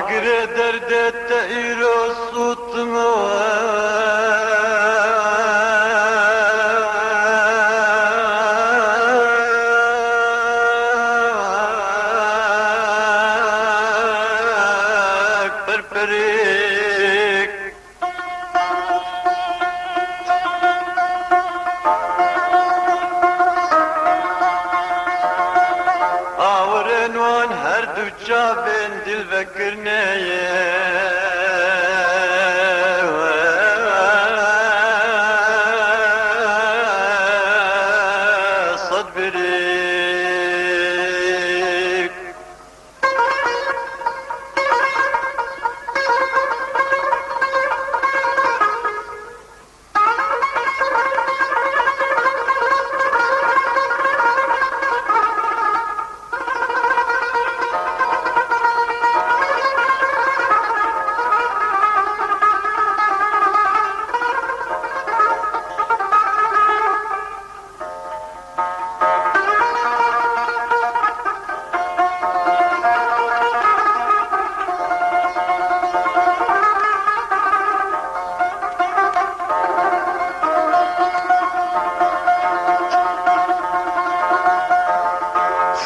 آگره درد تئیر و سوتم پرپریک آورنوان هر دو چاوین دل بکرنه صد بریک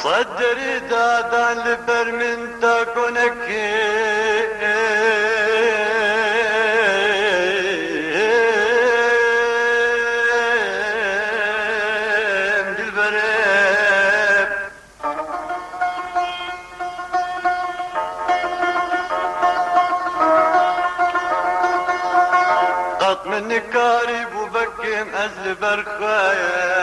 صدري دادان لبر من تكونك دلبرب قط من كارب وبكم أزل برخايا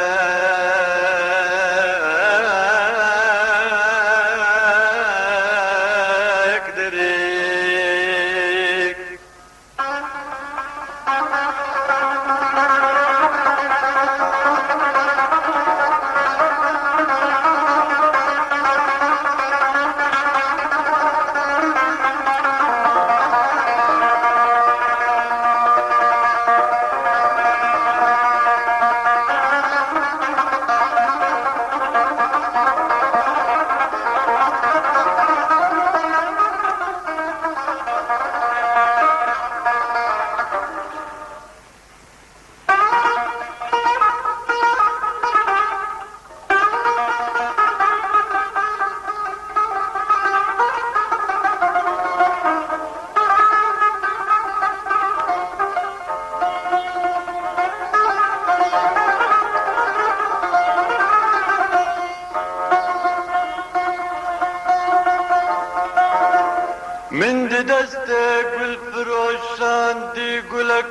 من دستك بالفروشان دي قلك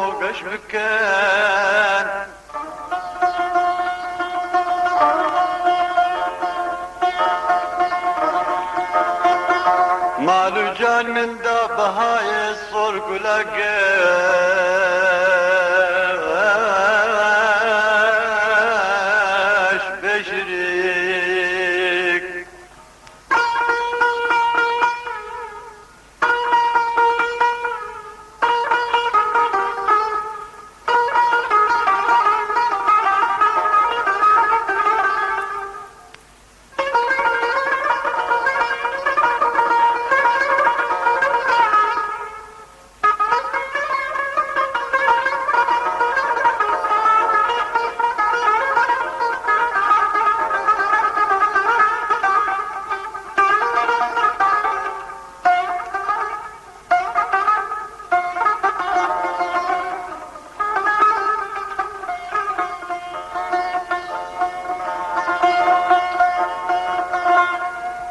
روح اش مكان مالو جان من دا بهاي الصور قلك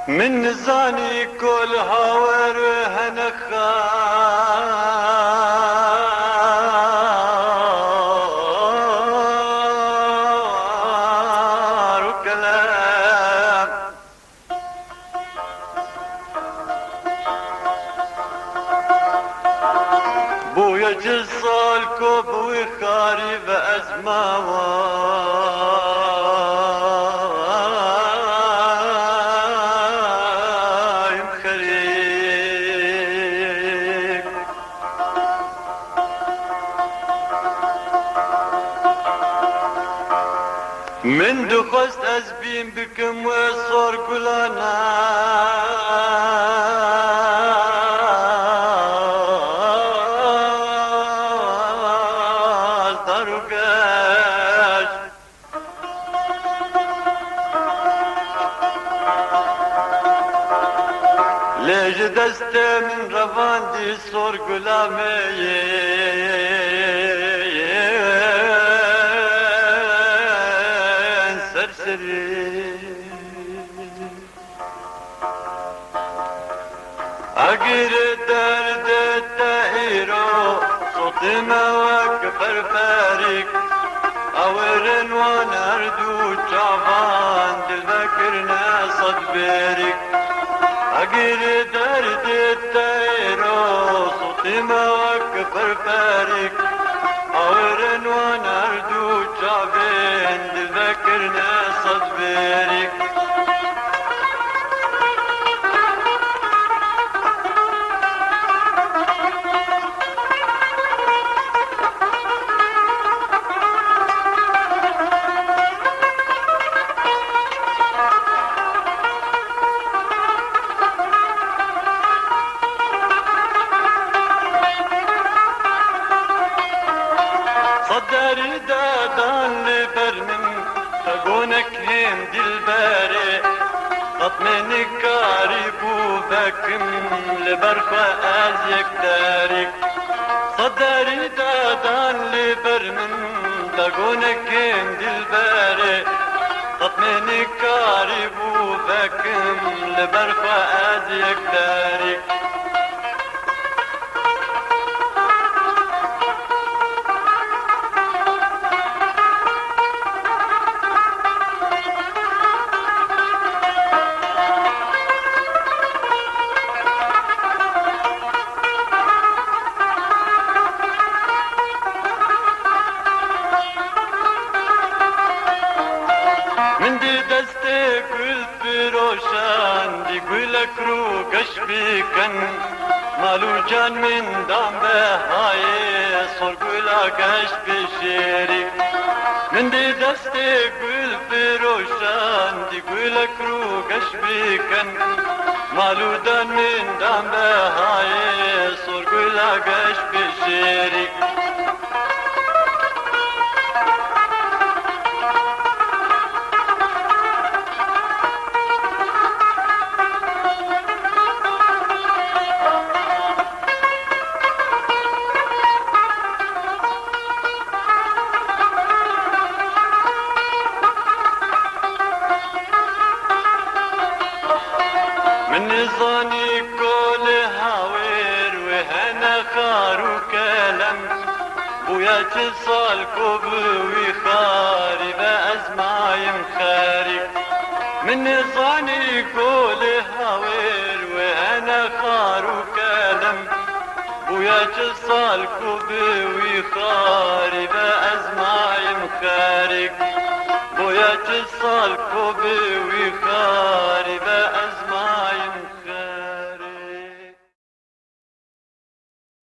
من نزاني كل هاور هنخار وكلام بويا جصالكو بوي خاري بأزماوان من دخست از بیم بکم و سرگلانا لیج دست من رواندی سرگلامه سرسری اگر درد تهیرو صوت موک فرفریک اورن ونردو چابان دل بکرنا صد بیریک اگر درد تهیرو صوت موک فرفریک اورن ونردو چابان دل بکرنا صد بیریک صدري دادان لبرمن تقونك هم دلباري قطمني كاريبو بكم لبرخوا ازيك دارك صدري دادان لبرمن تقونك هم دلباري قطمني كاريبو بكم لبرخوا ازيك دارك من دي دستي گل بروشان دي گلك رو گش بكن مالو جان من دام بهاي صور گلا گش بشيري من دي دستي گل بروشان دي گلك رو گش بكن مالو دان من دام بهاي صور گلا گش بشيري من ظني كل هاوير وهنا خارو كلام ويا تصال كوبوي خاري بأزمايم خاري من ظني كل هاوير وهنا خارو كلام ويا تصال كوبوي خاري بأزمايم خاري ويا تصال كوبوي